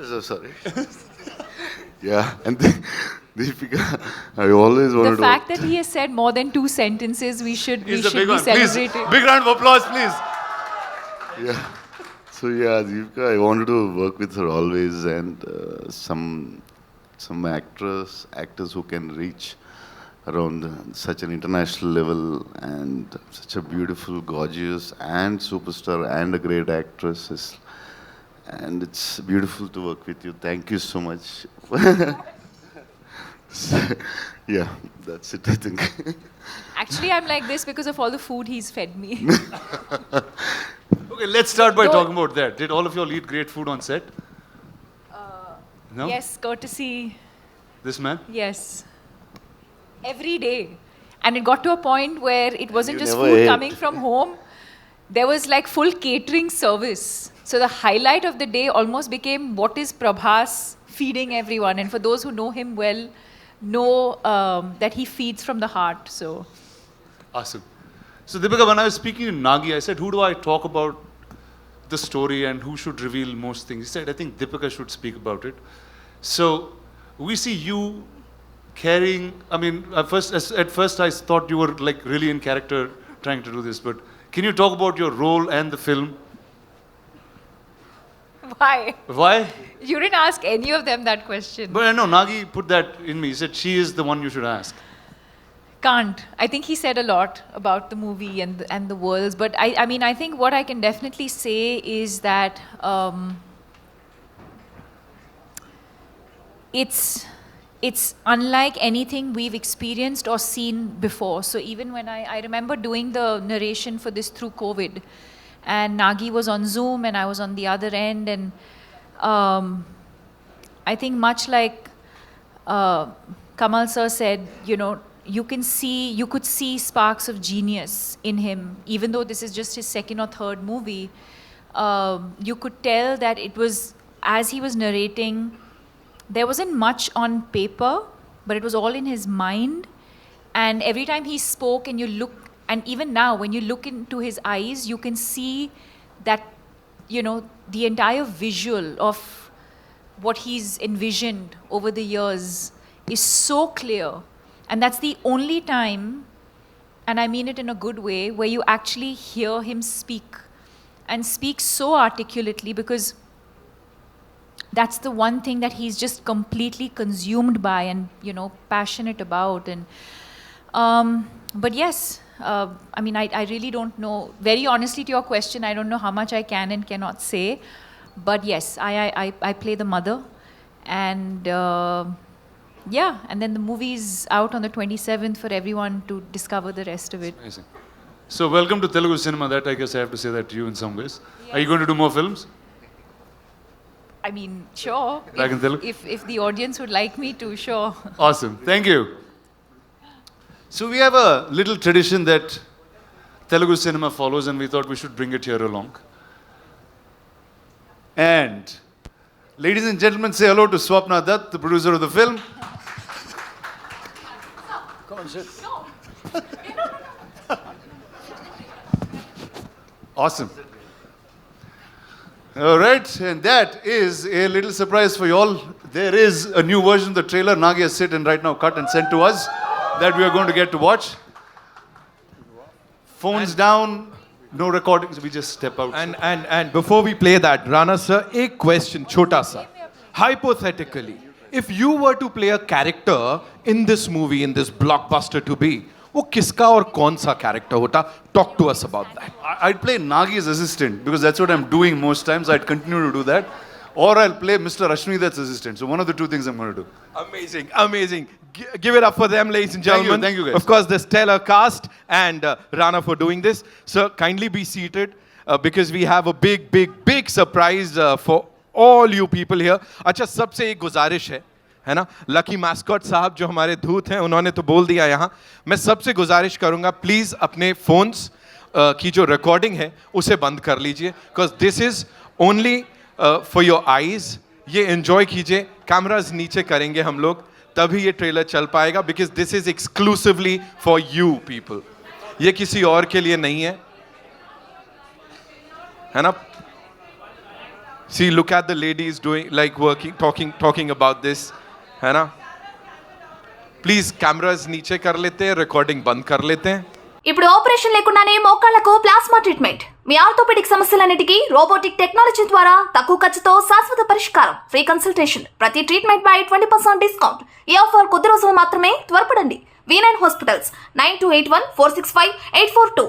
So sorry. Yeah, and Deepika, I always wanted The to. fact that he has said more than 2 sentences, we should He's a big be one. Please, celebrating. big round of applause, please. Yeah. So yeah, Deepika, I wanted to work with her always, and some actors who can reach around such an international level, and such a beautiful, gorgeous, and superstar, and a great actress. And it's beautiful to work with you. Thank you so much. So, yeah, that's it, I think. Actually, I'm like this because of all the food he's fed me. Okay, let's start by Don't- talking about that. Did all of you all eat great food on set? No? Yes, courtesy. This man? Yes. Every day. And it got to a point where it wasn't You just never food ate. coming from home. There was like full catering service. So the highlight of the day almost became what is Prabhas feeding everyone. And for those who know him well, know that he feeds from the heart. So Awesome. So, Deepika, when I was speaking to Nagi, I said, who do I talk about the story and who should reveal most things? He said, I think Deepika should speak about it. So, we see you carrying, I mean, at first I thought you were like really in character trying to do this, but can you talk about your role and the film? why? Why? You didn't ask any of them that question. But I know Nagi put that in me. He said, she is the one you should ask. Can't. I think he said a lot about the movie and the worlds. But I mean, I think what I can definitely say is that it's unlike anything we've experienced or seen before. So even when I remember doing the narration for this through COVID, and Nagi was on Zoom and I was on the other end, and I think much like Kamal sir said, you know, you could see sparks of genius in him, even though this is just his second or third movie. You could tell that it was, as he was narrating, there wasn't much on paper, but it was all in his mind. And every time he spoke, and you look, and even now, when you look into his eyes, you can see that, you know, the entire visual of what he's envisioned over the years is so clear. And that's the only time, and I mean it in a good way, where you actually hear him speak, and speak so articulately, because that's the one thing that he's just completely consumed by and, you know, passionate about. And but yes, I mean, I really don't know. Very honestly, to your question, I don't know how much I can and cannot say. But yes, I play the mother, and yeah, and then the movie's out on the 27th for everyone to discover the rest of it. Amazing. So, welcome to Telugu cinema. That I guess I have to say that to you in some ways. Are you going to do more films? I mean, sure. Back in Telugu? If the audience would like me to, sure. Awesome. Thank you. So we have a little tradition that Telugu cinema follows, and we thought we should bring it here along. And ladies and gentlemen, say hello to Swapna Dutt, the producer of the film. Awesome. All right, and that is a little surprise for you all. There is a new version of the trailer. Nagi has sit and right now cut and sent to us that we are going to get to watch. Phones down, no recordings. We just step out. And before we play that, Rana sir, a question, chota sa. Hypothetically, if you were to play a character in this movie, in this blockbuster to be, वो किसका और कौन सा character होता? Talk to us about that. I'd play Nagi's assistant because that's what I'm doing most times. I'd continue to do that. Or I'll play Mr. Ashmidat's assistant. So one of the two things I'm going to do. Amazing, amazing. Give it up for them, ladies and Thank you, gentlemen. thank you guys. Of course, the stellar cast and Rana for doing this. Sir, kindly be seated because we have a big surprise for all you people here. अच्छा, सबसे एक गुजारिश है ना, lucky mascot साहब जो हमारे धूत हैं, उन्होंने तो बोल दिया यहाँ. मैं सबसे गुजारिश करूँगा, प्लीज़ अपने फोन्स की जो रिकॉर्डिंग है उसे बंद कर लीजिए, because this is only for your eyes. ये एंजॉय कीजिए, कैमराज नीचे करेंगे हम लोग, तभी ये ट्रेलर चल पाएगा, because this is exclusively for you people. ये किसी और के लिए नहीं है ना. See, look at the ladies doing, like working, talking about this, है ना? Please, cameras नीचे कर लेते हैं, recording बंद कर लेते हैं. ఇప్పుడు ఆపరేషన్ లేకుండానే మోకాళ్లకు ప్లాస్మా ట్రీట్మెంట్. మీ ఆర్థోపెడిక్ సమస్యలన్నిటికీ రోబోటిక్ టెక్నాలజీ ద్వారా తక్కువ ఖర్చుతో శాశ్వత పరిష్కారం. Free consultation. ప్రతి ట్రీట్మెంట్ పై 20% డిస్కౌంట్. ఈ ఆఫర్ కొద్ది రోజులు మాత్రమే. త్వరపడండి. V9 hospitals 9281 465 842.